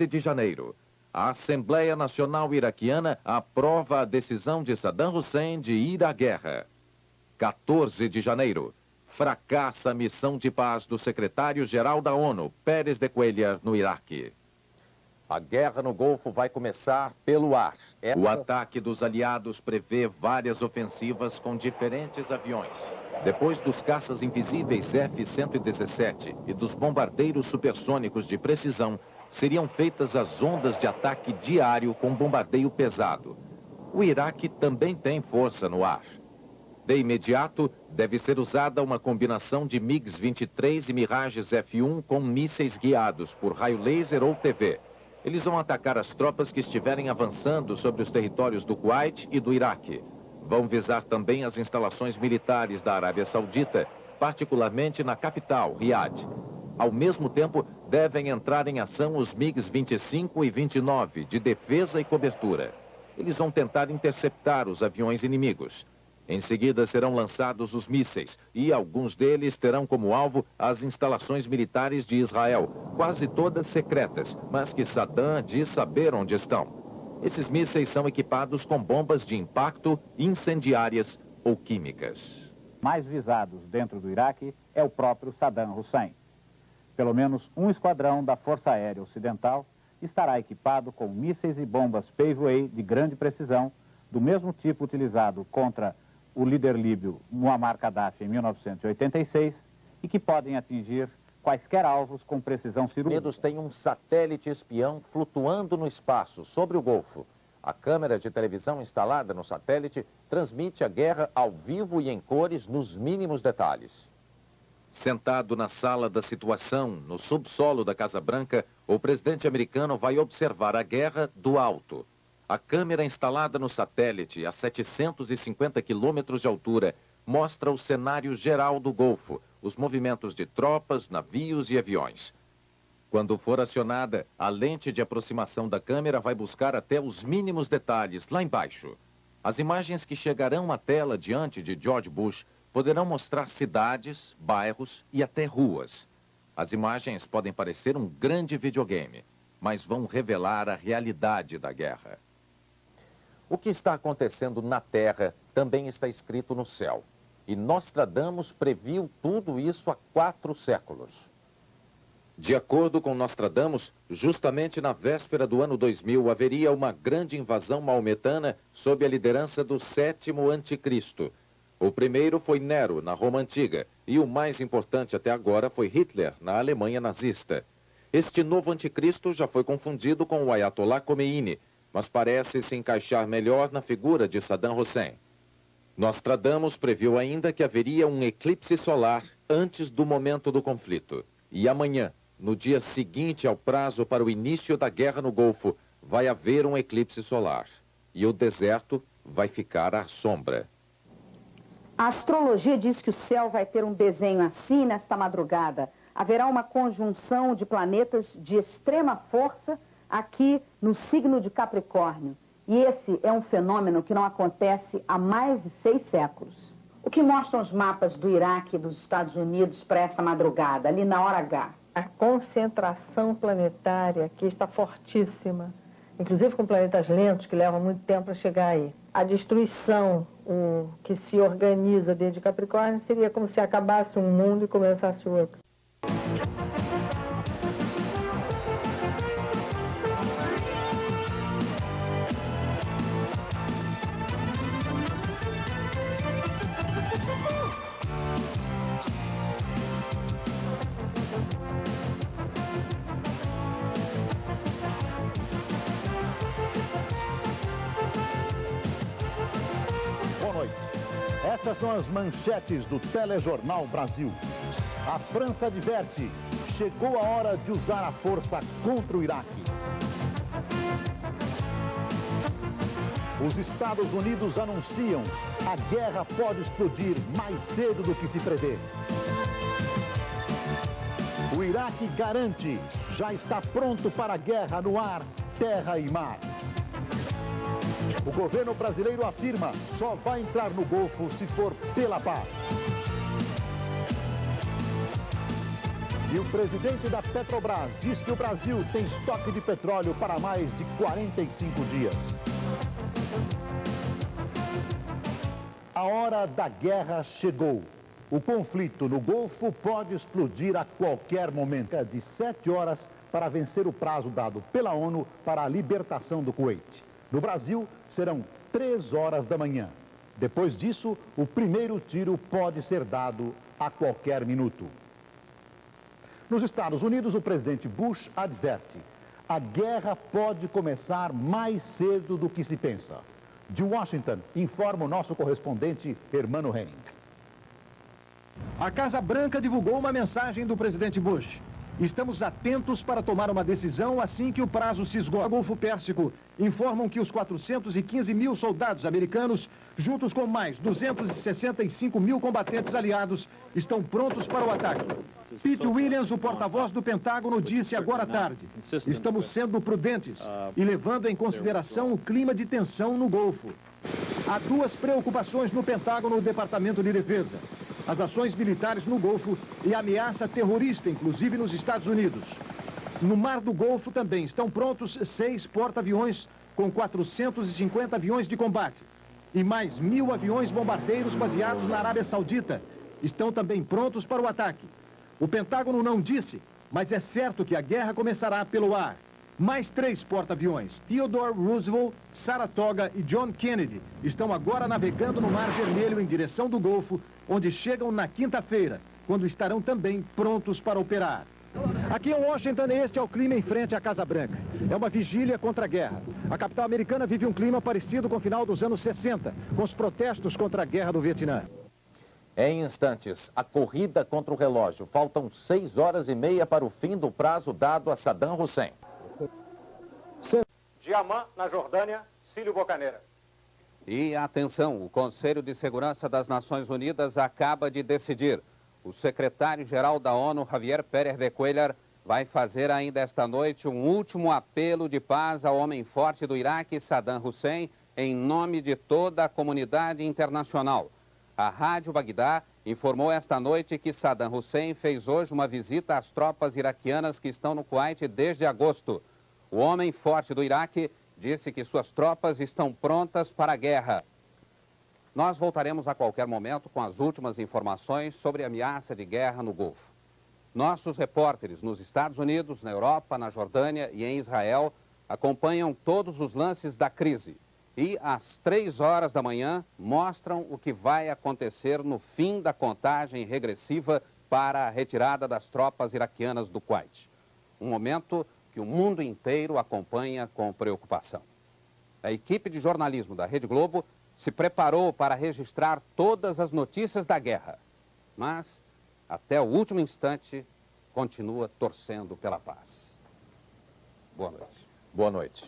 13 de janeiro. A Assembleia Nacional Iraquiana aprova a decisão de Saddam Hussein de ir à guerra. 14 de janeiro. Fracassa a missão de paz do secretário-geral da ONU, Pérez de Cuéllar, no Iraque. A guerra no Golfo vai começar pelo ar. O ataque dos aliados prevê várias ofensivas com diferentes aviões. Depois dos caças invisíveis F-117 e dos bombardeiros supersônicos de precisão, seriam feitas as ondas de ataque diário com bombardeio pesado. O Iraque também tem força no ar. De imediato, deve ser usada uma combinação de MiG-23 e Mirages F-1 com mísseis guiados por raio laser ou TV. Eles vão atacar as tropas que estiverem avançando sobre os territórios do Kuwait e do Iraque. Vão visar também as instalações militares da Arábia Saudita, particularmente na capital, Riad. Ao mesmo tempo, devem entrar em ação os MiGs 25 e 29, de defesa e cobertura. Eles vão tentar interceptar os aviões inimigos. Em seguida, serão lançados os mísseis, e alguns deles terão como alvo as instalações militares de Israel, quase todas secretas, mas que Saddam diz saber onde estão. Esses mísseis são equipados com bombas de impacto, incendiárias ou químicas. Mais visados dentro do Iraque é o próprio Saddam Hussein. Pelo menos um esquadrão da Força Aérea Ocidental estará equipado com mísseis e bombas Paveway de grande precisão, do mesmo tipo utilizado contra o líder líbio Muammar Gaddafi em 1986 e que podem atingir quaisquer alvos com precisão cirúrgica. Estados Unidos tem um satélite espião flutuando no espaço sobre o Golfo. A câmera de televisão instalada no satélite transmite a guerra ao vivo e em cores nos mínimos detalhes. Sentado na sala da situação, no subsolo da Casa Branca, o presidente americano vai observar a guerra do alto. A câmera instalada no satélite, a 750 quilômetros de altura, mostra o cenário geral do Golfo, os movimentos de tropas, navios e aviões. Quando for acionada, a lente de aproximação da câmera vai buscar até os mínimos detalhes, lá embaixo. As imagens que chegarão à tela diante de George Bush poderão mostrar cidades, bairros e até ruas. As imagens podem parecer um grande videogame, mas vão revelar a realidade da guerra. O que está acontecendo na Terra também está escrito no céu. E Nostradamus previu tudo isso há 4 séculos. De acordo com Nostradamus, justamente na véspera do ano 2000 haveria uma grande invasão maometana sob a liderança do 7º anticristo. O primeiro foi Nero, na Roma Antiga, e o mais importante até agora foi Hitler, na Alemanha nazista. Este novo anticristo já foi confundido com o Ayatollah Khomeini, mas parece se encaixar melhor na figura de Saddam Hussein. Nostradamus previu ainda que haveria um eclipse solar antes do momento do conflito. E amanhã, no dia seguinte ao prazo para o início da guerra no Golfo, vai haver um eclipse solar. E o deserto vai ficar à sombra. A astrologia diz que o céu vai ter um desenho assim nesta madrugada. Haverá uma conjunção de planetas de extrema força aqui no signo de Capricórnio. E esse é um fenômeno que não acontece há mais de 6 séculos. O que mostram os mapas do Iraque e dos Estados Unidos para essa madrugada, ali na hora H? A concentração planetária aqui está fortíssima, inclusive com planetas lentos que levam muito tempo para chegar aí. A destruição que se organiza dentro de Capricórnio seria como se acabasse um mundo e começasse outro. Estas são as manchetes do Telejornal Brasil. A França adverte, chegou a hora de usar a força contra o Iraque. Os Estados Unidos anunciam, a guerra pode explodir mais cedo do que se prevê. O Iraque garante, já está pronto para a guerra no ar, terra e mar. O governo brasileiro afirma, só vai entrar no Golfo se for pela paz. E o presidente da Petrobras diz que o Brasil tem estoque de petróleo para mais de 45 dias. A hora da guerra chegou. O conflito no Golfo pode explodir a qualquer momento. É de 7 horas para vencer o prazo dado pela ONU para a libertação do Kuwait. No Brasil, serão 3 horas da manhã. Depois disso, o primeiro tiro pode ser dado a qualquer minuto. Nos Estados Unidos, o presidente Bush adverte: a guerra pode começar mais cedo do que se pensa. De Washington, informa o nosso correspondente Hermano Henning. A Casa Branca divulgou uma mensagem do presidente Bush. Estamos atentos para tomar uma decisão assim que o prazo se esgota. O Golfo Pérsico informam que os 415 mil soldados americanos, juntos com mais 265 mil combatentes aliados, estão prontos para o ataque. Pete Williams, o porta-voz do Pentágono, disse agora à tarde: estamos sendo prudentes e levando em consideração o clima de tensão no Golfo. Há 2 preocupações no Pentágono e no Departamento de Defesa: as ações militares no Golfo e a ameaça terrorista, inclusive nos Estados Unidos. No Mar do Golfo também estão prontos 6 porta-aviões com 450 aviões de combate e mais 1.000 aviões bombardeiros baseados na Arábia Saudita. Estão também prontos para o ataque. O Pentágono não disse, mas é certo que a guerra começará pelo ar. Mais 3 porta-aviões, Theodore Roosevelt, Saratoga e John Kennedy, estão agora navegando no Mar Vermelho em direção do Golfo, onde chegam na quinta-feira, quando estarão também prontos para operar. Aqui em Washington, este é o clima em frente à Casa Branca. É uma vigília contra a guerra. A capital americana vive um clima parecido com o final dos anos 60, com os protestos contra a guerra do Vietnã. Em instantes, a corrida contra o relógio. Faltam 6 horas e meia para o fim do prazo dado a Saddam Hussein. De Amman, na Jordânia, Cílio Bocaneira. E atenção, o Conselho de Segurança das Nações Unidas acaba de decidir. O secretário-geral da ONU, Javier Pérez de Cuéllar, vai fazer ainda esta noite um último apelo de paz ao homem forte do Iraque, Saddam Hussein, em nome de toda a comunidade internacional. A Rádio Bagdá informou esta noite que Saddam Hussein fez hoje uma visita às tropas iraquianas que estão no Kuwait desde agosto. O homem forte do Iraque disse que suas tropas estão prontas para a guerra. Nós voltaremos a qualquer momento com as últimas informações sobre a ameaça de guerra no Golfo. Nossos repórteres nos Estados Unidos, na Europa, na Jordânia e em Israel acompanham todos os lances da crise. E às 3 horas da manhã mostram o que vai acontecer no fim da contagem regressiva para a retirada das tropas iraquianas do Kuwait. Um momento que o mundo inteiro acompanha com preocupação. A equipe de jornalismo da Rede Globo se preparou para registrar todas as notícias da guerra, mas, até o último instante, continua torcendo pela paz. Boa noite. Boa noite. O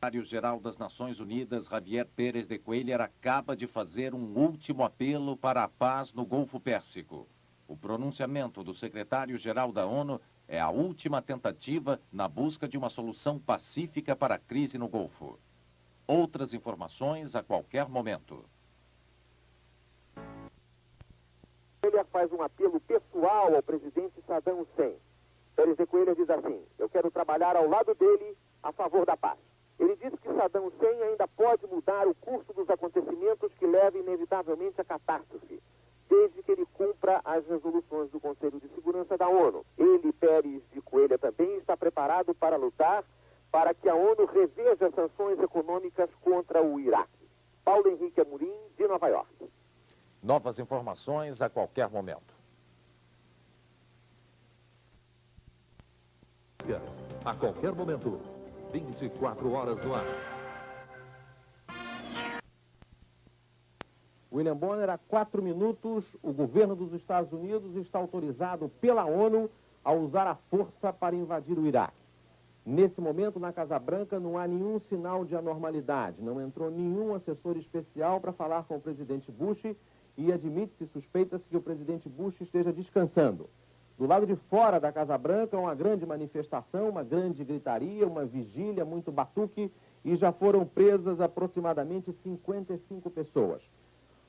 secretário-geral das Nações Unidas, Javier Pérez de Cuéllar, acaba de fazer um último apelo para a paz no Golfo Pérsico. O pronunciamento do secretário-geral da ONU é a última tentativa na busca de uma solução pacífica para a crise no Golfo. Outras informações a qualquer momento. Ele faz um apelo pessoal ao presidente Saddam Hussein. Pérez de Cuéllar diz assim: eu quero trabalhar ao lado dele a favor da paz. Ele diz que Saddam Hussein ainda pode mudar o curso dos acontecimentos que leva inevitavelmente à catástrofe, desde que ele cumpra as resoluções do Conselho de Segurança da ONU. Ele, Pérez de Cuéllar, também está preparado para lutar para que a ONU reveja as sanções econômicas contra o Iraque. Paulo Henrique Amorim, de Nova York. Novas informações a qualquer momento. A qualquer momento, 24 horas no ar. William Bonner, há 4 minutos, o governo dos Estados Unidos está autorizado pela ONU a usar a força para invadir o Iraque. Nesse momento, na Casa Branca, não há nenhum sinal de anormalidade. Não entrou nenhum assessor especial para falar com o presidente Bush e admite-se, suspeita-se que o presidente Bush esteja descansando. Do lado de fora da Casa Branca, uma grande manifestação, uma grande gritaria, uma vigília, muito batuque, e já foram presas aproximadamente 55 pessoas.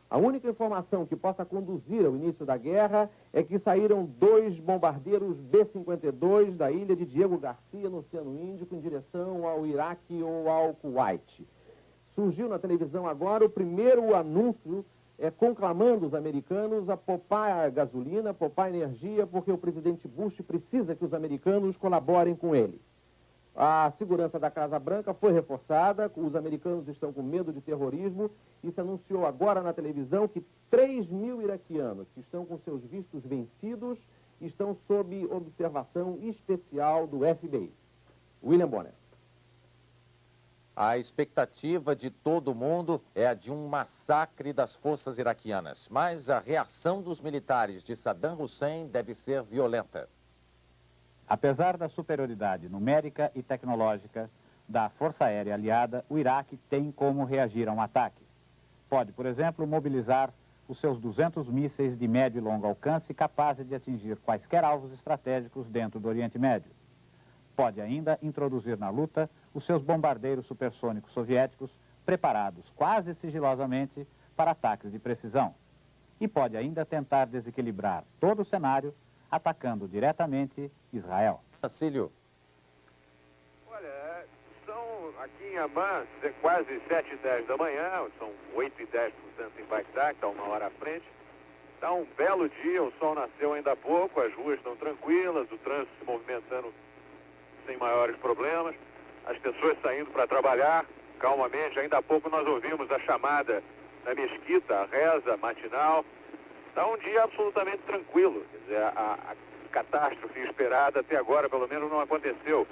A única informação que possa conduzir ao início da guerra é que saíram 2 bombardeiros B-52 da ilha de Diego Garcia, no Oceano Índico, em direção ao Iraque ou ao Kuwait. Surgiu na televisão agora o primeiro anúncio conclamando os americanos a poupar a gasolina, poupar a energia, porque o presidente Bush precisa que os americanos colaborem com ele. A segurança da Casa Branca foi reforçada, os americanos estão com medo de terrorismo e se anunciou agora na televisão que 3.000 iraquianos que estão com seus vistos vencidos estão sob observação especial do FBI. William Bonner. A expectativa de todo mundo é a de um massacre das forças iraquianas, mas a reação dos militares de Saddam Hussein deve ser violenta. Apesar da superioridade numérica e tecnológica da Força Aérea Aliada, o Iraque tem como reagir a um ataque. Pode, por exemplo, mobilizar os seus 200 mísseis de médio e longo alcance capazes de atingir quaisquer alvos estratégicos dentro do Oriente Médio. Pode ainda introduzir na luta os seus bombardeiros supersônicos soviéticos preparados quase sigilosamente para ataques de precisão. E pode ainda tentar desequilibrar todo o cenário atacando diretamente Israel. Cílio. Olha, são aqui em Amman quase 7h10 da manhã, são 8h10 em Bagdá, que está uma hora à frente. Está um belo dia, o sol nasceu ainda há pouco, as ruas estão tranquilas, o trânsito se movimentando sem maiores problemas, as pessoas saindo para trabalhar calmamente. Ainda há pouco nós ouvimos a chamada na mesquita, a reza matinal. Está um dia absolutamente tranquilo, quer dizer, a catástrofe esperada até agora pelo menos não aconteceu.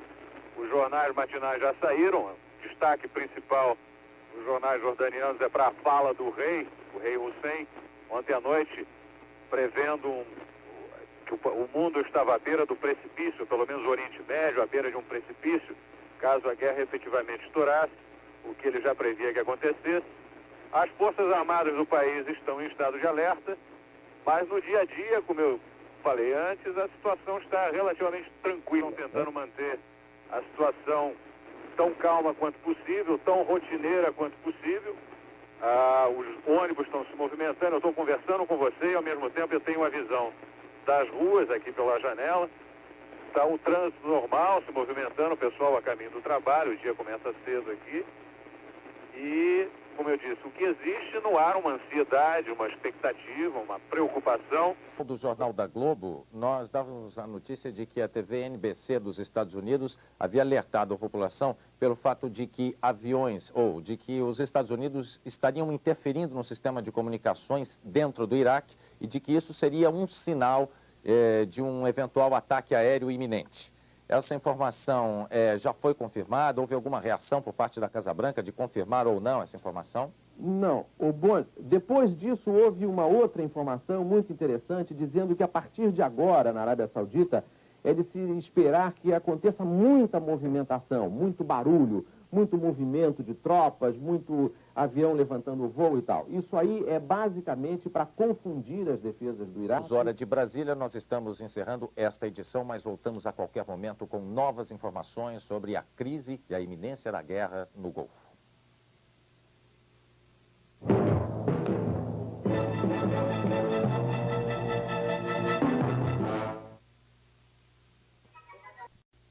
Os jornais matinais já saíram, o destaque principal dos jornais jordanianos é para a fala do rei, o rei Hussein, ontem à noite, prevendo que o mundo estava à beira do precipício, pelo menos o Oriente Médio, à beira de um precipício, caso a guerra efetivamente estourasse, o que ele já previa que acontecesse. As Forças Armadas do país estão em estado de alerta, mas no dia a dia, como eu falei antes, a situação está relativamente tranquila, tentando manter a situação tão calma quanto possível, tão rotineira quanto possível. Os ônibus estão se movimentando, eu estou conversando com você e ao mesmo tempo eu tenho uma visão das ruas aqui pela janela. Está um trânsito normal se movimentando, o pessoal a caminho do trabalho, o dia começa cedo aqui. E, como eu disse, o que existe no ar uma ansiedade, uma expectativa, uma preocupação. Do Jornal da Globo, nós dávamos a notícia de que a TV NBC dos Estados Unidos havia alertado a população pelo fato de que aviões, ou de que os Estados Unidos estariam interferindo no sistema de comunicações dentro do Iraque e de que isso seria um sinal de um eventual ataque aéreo iminente. Essa informação já foi confirmada? Houve alguma reação por parte da Casa Branca de confirmar ou não essa informação? Não. Depois disso, houve uma outra informação muito interessante, dizendo que a partir de agora, na Arábia Saudita, é de se esperar que aconteça muita movimentação, muito barulho, muito movimento de tropas, muito avião levantando o voo e tal. Isso aí é basicamente para confundir as defesas do Iraque. Hora de Brasília, nós estamos encerrando esta edição, mas voltamos a qualquer momento com novas informações sobre a crise e a iminência da guerra no Golfo.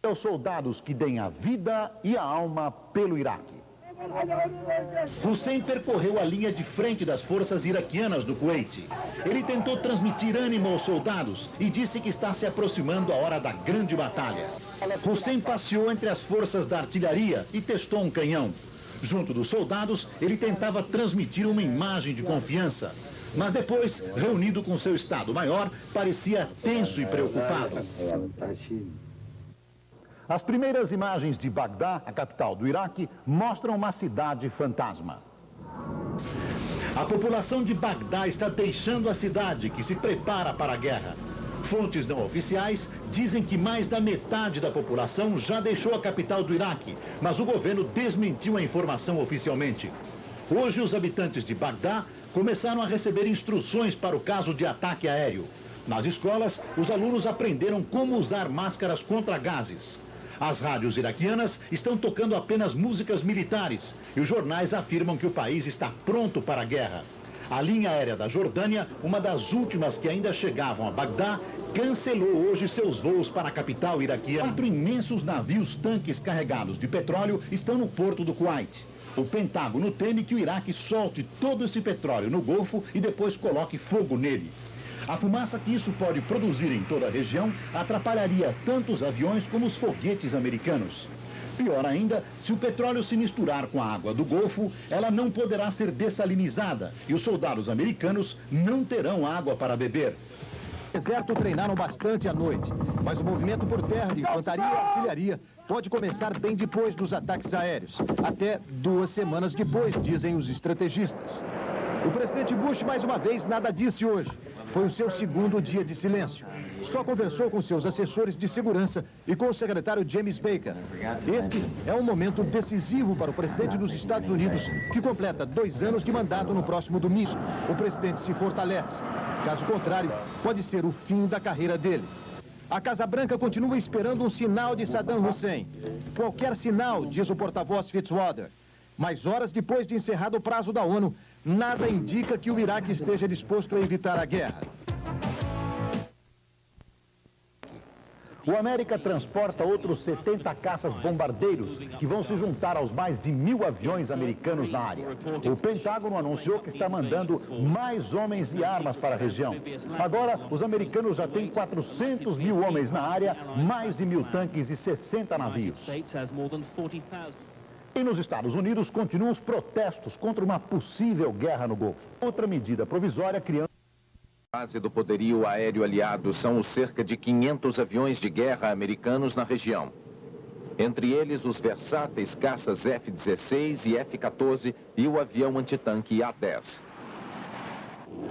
Os soldados que deem a vida e a alma pelo Iraque. Hussein percorreu a linha de frente das forças iraquianas do Kuwait. Ele tentou transmitir ânimo aos soldados e disse que está se aproximando a hora da grande batalha. Hussein passeou entre as forças da artilharia e testou um canhão. Junto dos soldados, ele tentava transmitir uma imagem de confiança. Mas depois, reunido com seu Estado-Maior, parecia tenso e preocupado. As primeiras imagens de Bagdá, a capital do Iraque, mostram uma cidade fantasma. A população de Bagdá está deixando a cidade, que se prepara para a guerra. Fontes não oficiais dizem que mais da metade da população já deixou a capital do Iraque, mas o governo desmentiu a informação oficialmente. Hoje, os habitantes de Bagdá começaram a receber instruções para o caso de ataque aéreo. Nas escolas, os alunos aprenderam como usar máscaras contra gases. As rádios iraquianas estão tocando apenas músicas militares e os jornais afirmam que o país está pronto para a guerra. A linha aérea da Jordânia, uma das últimas que ainda chegavam a Bagdá, cancelou hoje seus voos para a capital iraquiana. 4 imensos navios-tanques carregados de petróleo estão no porto do Kuwait. O Pentágono teme que o Iraque solte todo esse petróleo no Golfo e depois coloque fogo nele. A fumaça que isso pode produzir em toda a região atrapalharia tanto os aviões como os foguetes americanos. Pior ainda, se o petróleo se misturar com a água do Golfo, ela não poderá ser dessalinizada e os soldados americanos não terão água para beber. O deserto treinaram bastante à noite, mas o movimento por terra de infantaria e artilharia pode começar bem depois dos ataques aéreos, até 2 semanas depois, dizem os estrategistas. O presidente Bush, mais uma vez, nada disse hoje. Foi o seu 2º dia de silêncio. Só conversou com seus assessores de segurança e com o secretário James Baker. Este é um momento decisivo para o presidente dos Estados Unidos, que completa 2 anos de mandato no próximo domingo. O presidente se fortalece. Caso contrário, pode ser o fim da carreira dele. A Casa Branca continua esperando um sinal de Saddam Hussein. Qualquer sinal, diz o porta-voz Fitzwater. Mas horas depois de encerrado o prazo da ONU, nada indica que o Iraque esteja disposto a evitar a guerra. O América transporta outros 70 caças bombardeiros, que vão se juntar aos mais de 1.000 aviões americanos na área. O Pentágono anunciou que está mandando mais homens e armas para a região. Agora, os americanos já têm 400 mil homens na área, mais de 1.000 tanques e 60 navios. E nos Estados Unidos continuam os protestos contra uma possível guerra no Golfo. Outra medida provisória criando... A base do poderio aéreo aliado são os cerca de 500 aviões de guerra americanos na região. Entre eles, os versáteis caças F-16 e F-14 e o avião antitanque A-10.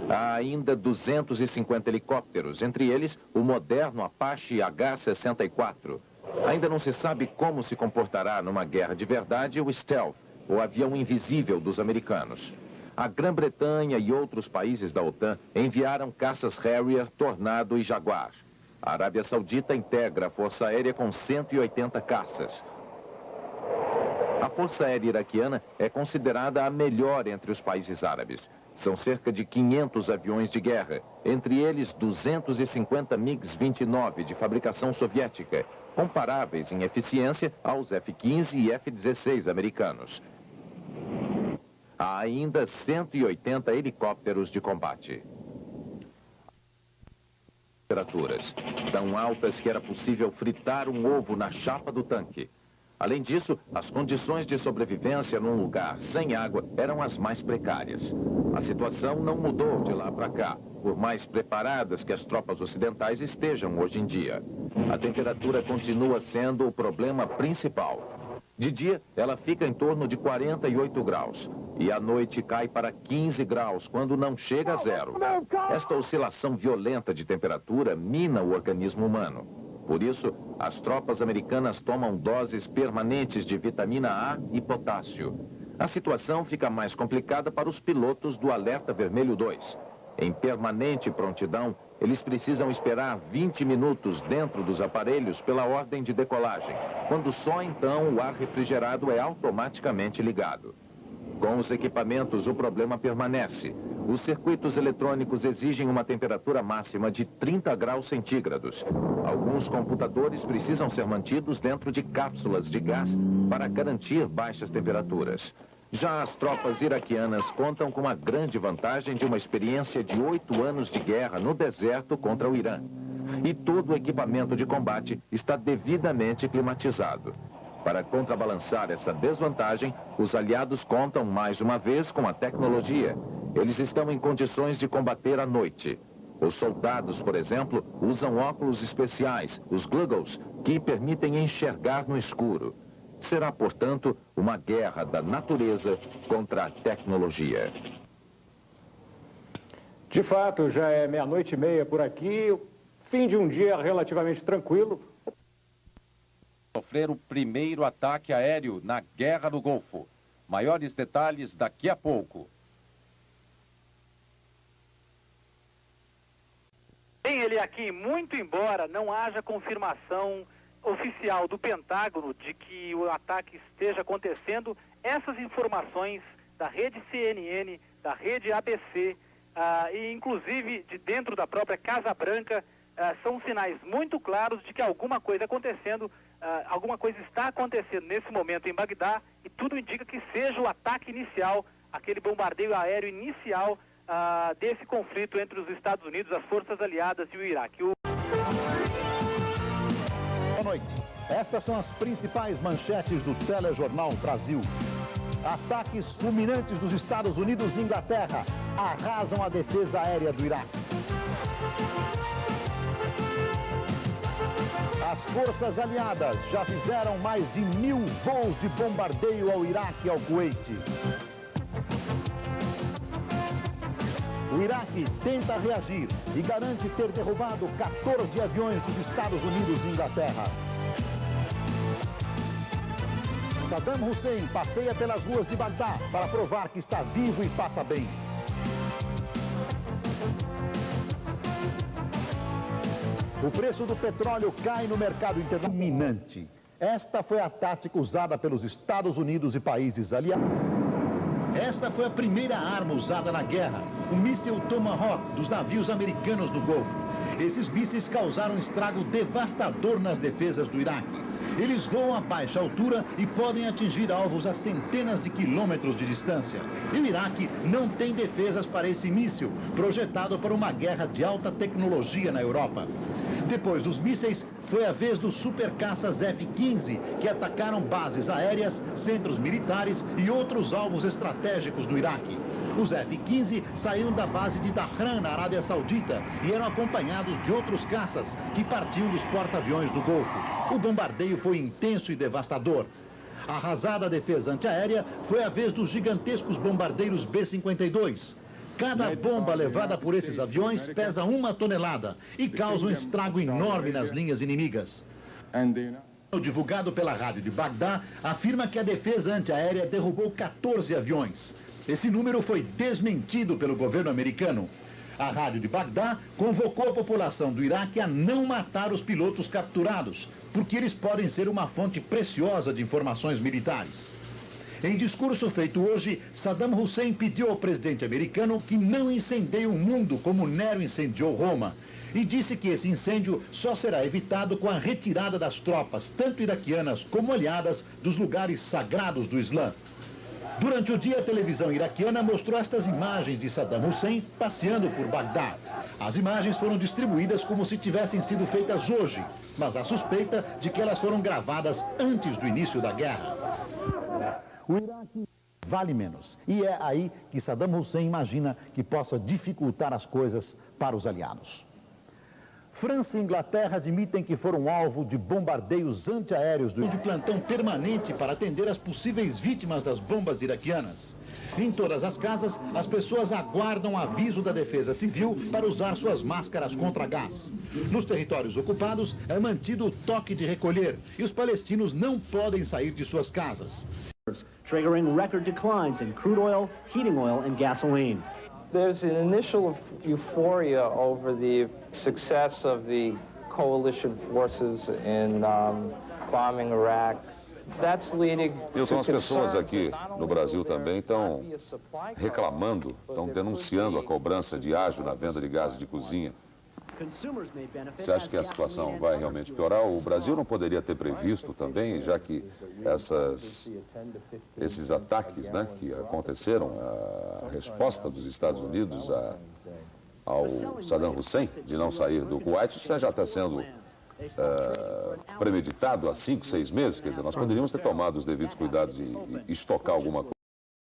Há ainda 250 helicópteros, entre eles o moderno Apache H-64. Ainda não se sabe como se comportará numa guerra de verdade o Stealth, o avião invisível dos americanos. A Grã-Bretanha e outros países da OTAN enviaram caças Harrier, Tornado e Jaguar. A Arábia Saudita integra a Força Aérea com 180 caças. A Força Aérea iraquiana é considerada a melhor entre os países árabes. São cerca de 500 aviões de guerra, entre eles 250 MiG-29 de fabricação soviética, comparáveis em eficiência aos F-15 e F-16 americanos. Há ainda 180 helicópteros de combate. Temperaturas tão altas que era possível fritar um ovo na chapa do tanque. Além disso, as condições de sobrevivência num lugar sem água eram as mais precárias. A situação não mudou de lá para cá, por mais preparadas que as tropas ocidentais estejam hoje em dia. A temperatura continua sendo o problema principal. De dia, ela fica em torno de 48 graus. E à noite cai para 15 graus, quando não chega a 0. Esta oscilação violenta de temperatura mina o organismo humano. Por isso, as tropas americanas tomam doses permanentes de vitamina A e potássio. A situação fica mais complicada para os pilotos do Alerta Vermelho 2. Em permanente prontidão, eles precisam esperar 20 minutos dentro dos aparelhos pela ordem de decolagem, quando só então o ar refrigerado é automaticamente ligado. Com os equipamentos, o problema permanece. Os circuitos eletrônicos exigem uma temperatura máxima de 30 graus centígrados. Alguns computadores precisam ser mantidos dentro de cápsulas de gás para garantir baixas temperaturas. Já as tropas iraquianas contam com a grande vantagem de uma experiência de 8 anos de guerra no deserto contra o Irã. E todo o equipamento de combate está devidamente climatizado. Para contrabalançar essa desvantagem, os aliados contam mais uma vez com a tecnologia. Eles estão em condições de combater à noite. Os soldados, por exemplo, usam óculos especiais, os goggles, que permitem enxergar no escuro. Será, portanto, uma guerra da natureza contra a tecnologia. De fato, já é 00:30 por aqui, fim de um dia relativamente tranquilo. Sofrer o primeiro ataque aéreo na Guerra do Golfo. Maiores detalhes daqui a pouco. Tem ele aqui, muito embora não haja confirmação oficial do Pentágono de que o ataque esteja acontecendo, essas informações da rede CNN da rede ABC e inclusive de dentro da própria Casa Branca, são sinais muito claros de que alguma coisa alguma coisa está acontecendo nesse momento em Bagdá, e tudo indica que seja o ataque inicial, aquele bombardeio aéreo inicial desse conflito entre os Estados Unidos, as forças aliadas e o Iraque. Boa noite. Estas são as principais manchetes do Telejornal Brasil. Ataques fulminantes dos Estados Unidos e Inglaterra arrasam a defesa aérea do Iraque. As forças aliadas já fizeram mais de 1000 voos de bombardeio ao Iraque e ao Kuwait. O Iraque tenta reagir e garante ter derrubado 14 aviões dos Estados Unidos e Inglaterra. Saddam Hussein passeia pelas ruas de Bagdá para provar que está vivo e passa bem. O preço do petróleo cai no mercado internacional. Esta foi a tática usada pelos Estados Unidos e países aliados. Esta foi a primeira arma usada na guerra, o míssil Tomahawk dos navios americanos no Golfo. Esses mísseis causaram um estrago devastador nas defesas do Iraque. Eles voam a baixa altura e podem atingir alvos a centenas de quilômetros de distância. E o Iraque não tem defesas para esse míssil, projetado para uma guerra de alta tecnologia na Europa. Depois dos mísseis, foi a vez dos supercaças F-15, que atacaram bases aéreas, centros militares e outros alvos estratégicos do Iraque. Os F-15 saíam da base de Dhahran, na Arábia Saudita, e eram acompanhados de outros caças, que partiam dos porta-aviões do Golfo. O bombardeio foi intenso e devastador. Arrasada a defesa antiaérea, foi a vez dos gigantescos bombardeiros B-52. Cada bomba levada por esses aviões pesa 1 tonelada e causa um estrago enorme nas linhas inimigas. O divulgado pela rádio de Bagdá afirma que a defesa antiaérea derrubou 14 aviões. Esse número foi desmentido pelo governo americano. A rádio de Bagdá convocou a população do Iraque a não matar os pilotos capturados, porque eles podem ser uma fonte preciosa de informações militares. Em discurso feito hoje, Saddam Hussein pediu ao presidente americano que não incendeie o mundo como Nero incendiou Roma, e disse que esse incêndio só será evitado com a retirada das tropas, tanto iraquianas como aliadas, dos lugares sagrados do Islã. Durante o dia, a televisão iraquiana mostrou estas imagens de Saddam Hussein passeando por Bagdá. As imagens foram distribuídas como se tivessem sido feitas hoje, mas há suspeita de que elas foram gravadas antes do início da guerra. O Iraque vale menos, e é aí que Saddam Hussein imagina que possa dificultar as coisas para os aliados. França e Inglaterra admitem que foram alvo de bombardeios antiaéreos de plantão permanente para atender as possíveis vítimas das bombas iraquianas. Em todas as casas, as pessoas aguardam aviso da Defesa Civil para usar suas máscaras contra gás. Nos territórios ocupados, é mantido o toque de recolher e os palestinos não podem sair de suas casas. Triggering record declines in crude oil, heating oil, and gasoline. There's an initial euphoria over the success of the coalition forces in bombing Iraq. That's leading to Então as pessoas aqui no Brasil também estão reclamando, estão denunciando a cobrança de ágio na venda de gás de cozinha. Você acha que a situação vai realmente piorar? O Brasil não poderia ter previsto também, já que esses ataques, né, que aconteceram, a resposta dos Estados Unidos ao Saddam Hussein de não sair do Kuwait, isso já está sendo premeditado há 5, 6 meses. Quer dizer, nós poderíamos ter tomado os devidos cuidados e estocar alguma coisa.